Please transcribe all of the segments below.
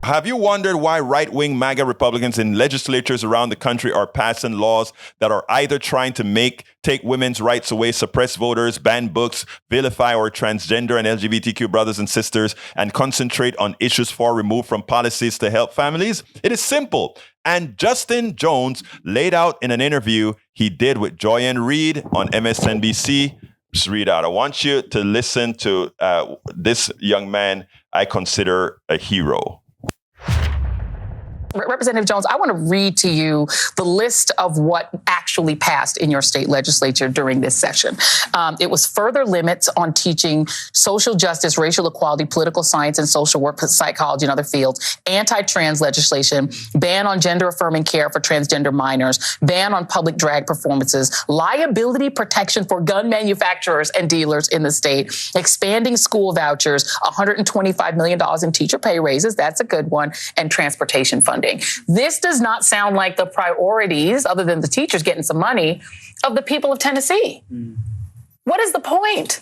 Have you wondered why right-wing MAGA Republicans in legislatures around the country are passing laws that are either trying to take women's rights away, suppress voters, ban books, vilify our transgender and LGBTQ brothers and sisters, and concentrate on issues far removed from policies to help families? It is simple. And Justin Jones laid out in an interview he did with Joy-Ann Reid on MSNBC. Just read out. I want you to listen to this young man I consider a hero. Representative Jones, I want to read to you the list of what actually passed in your state legislature during this session. It was further limits on teaching social justice, racial equality, political science, and social work, psychology, and other fields, anti-trans legislation, ban on gender-affirming care for transgender minors, ban on public drag performances, liability protection for gun manufacturers and dealers in the state, expanding school vouchers, $125 million in teacher pay raises, that's a good one, and transportation funding. This does not sound like the priorities, other than the teachers getting some money, of the people of Tennessee. What is the point?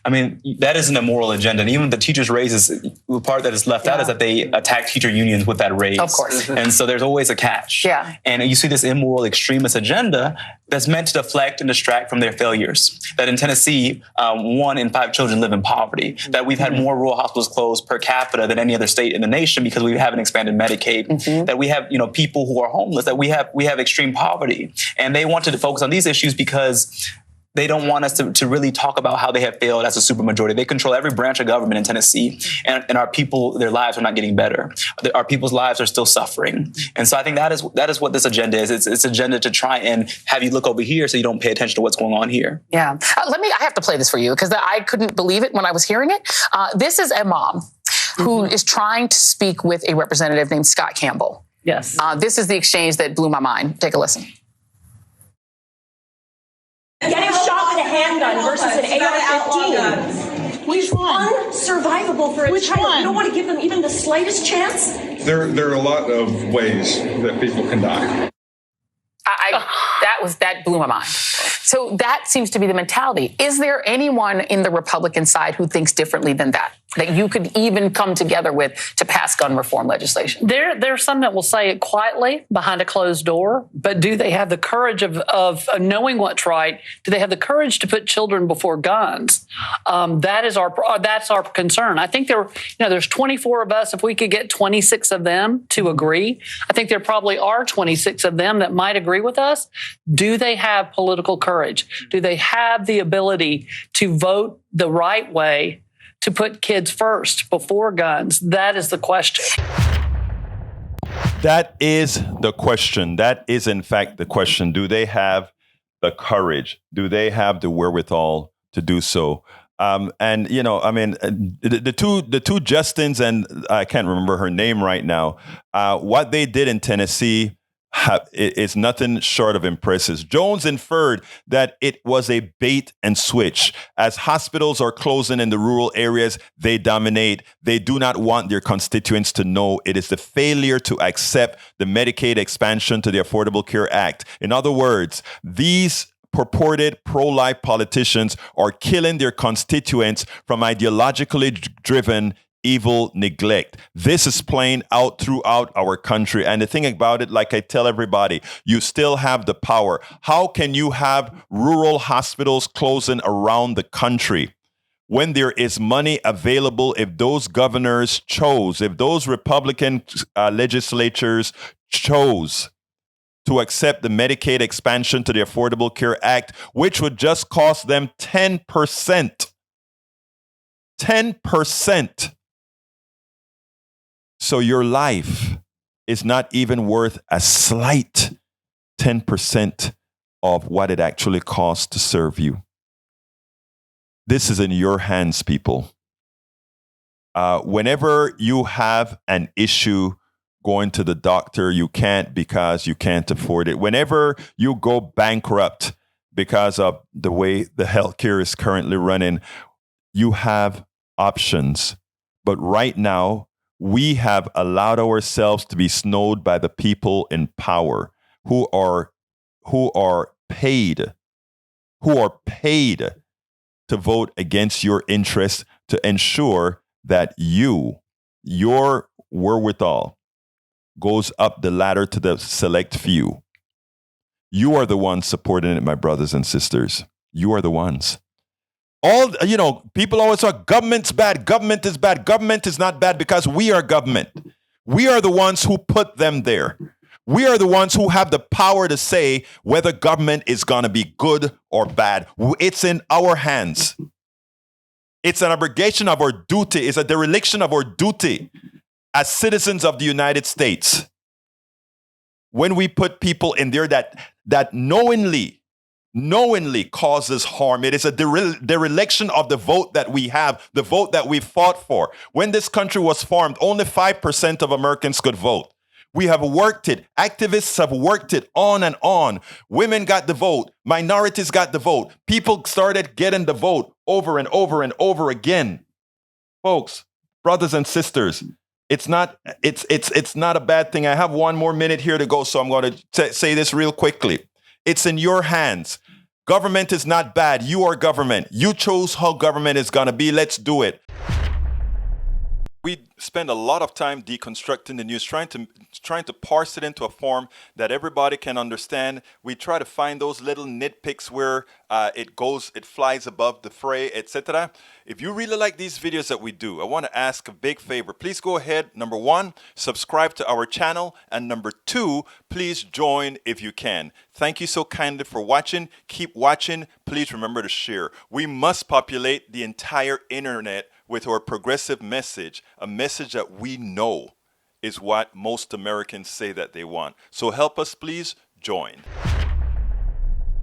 I mean, that isn't a moral agenda. And even the teachers' raises, the part that is left out is that they attack teacher unions with that raise. Of course. And so there's always a catch. Yeah. And you see this immoral extremist agenda that's meant to deflect and distract from their failures. That in Tennessee, 1 in 5 children live in poverty. That we've had more rural hospitals closed per capita than any other state in the nation because we haven't expanded Medicaid. That we have, people who are homeless. That we have extreme poverty. And they wanted to focus on these issues because they don't want us to really talk about how they have failed as a supermajority. They control every branch of government in Tennessee, and our people, their lives are not getting better. Our people's lives are still suffering. And so I think that is what this agenda is. It's agenda to try and have you look over here so you don't pay attention to what's going on here. Yeah. I have to play this for you because I couldn't believe it when I was hearing it. This is a mom who is trying to speak with a representative named Scott Campbell. Yes. This is the exchange that blew my mind. Take a listen. Getting shot with a handgun versus an AR-15. Which one? Unsurvivable for a Which child. one? You don't want to give them even the slightest chance? There are a lot of ways that people can die. That blew my mind. So that seems to be the mentality. Is there anyone in the Republican side who thinks differently than that you could even come together with to pass gun reform legislation? There are some that will say it quietly behind a closed door, but do they have the courage of knowing what's right? Do they have the courage to put children before guns? That's our concern. I think there's 24 of us. If we could get 26 of them to agree, I think there probably are 26 of them that might agree with us. Do they have political courage? Do they have the ability to vote the right way, to put kids first before guns? That is the question. That is the question. That is, in fact, the question. Do they have the courage? Do they have the wherewithal to do so? The two Justins, and I can't remember her name right now, what they did in Tennessee is nothing short of impressive. Jones inferred that it was a bait and switch. As hospitals are closing in the rural areas, they dominate. They do not want their constituents to know. It is the failure to accept the Medicaid expansion to the Affordable Care Act. In other words, these purported pro-life politicians are killing their constituents from ideologically driven evil neglect. This is playing out throughout our country. And the thing about it, like I tell everybody, you still have the power. How can you have rural hospitals closing around the country when there is money available? If those governors chose, if those Republican legislatures chose to accept the Medicaid expansion to the Affordable Care Act, which would just cost them 10%. 10%. So your life is not even worth a slight 10% of what it actually costs to serve you. This is in your hands, people. Whenever you have an issue going to the doctor, you can't because you can't afford it. Whenever you go bankrupt because of the way the healthcare is currently running, you have options. But right now, we have allowed ourselves to be snowed by the people in power who are paid to vote against your interests to ensure that your wherewithal goes up the ladder to the select few. You are the ones supporting it, my brothers and sisters. You are the ones. People always talk, government's bad, government is bad. Government is not bad because we are government. We are the ones who put them there. We are the ones who have the power to say whether government is going to be good or bad. It's in our hands. It's an abrogation of our duty. It's a dereliction of our duty as citizens of the United States. When we put people in there that knowingly causes harm, it is a dereliction of the vote that we have, the vote that we fought for. When this country was formed, only 5% of Americans could vote. We have worked it. Activists have worked it on and on. Women got the vote. Minorities got the vote. People started getting the vote over and over and over again. Folks, brothers and sisters, it's not a bad thing. I have one more minute here to go, so I'm going to say this real quickly. It's in your hands. Government is not bad. You are government. You chose how government is going to be. Let's do it. We spend a lot of time deconstructing the news, trying to parse it into a form that everybody can understand. We try to find those little nitpicks where it flies above the fray, etc. If you really like these videos that we do, I want to ask a big favor. Please go ahead, number 1, subscribe to our channel, and number 2, please join if you can. Thank you so kindly for watching. Keep watching. Please remember to share. We must populate the entire internet with our progressive message, a message that we know is what most Americans say that they want. So help us, please join.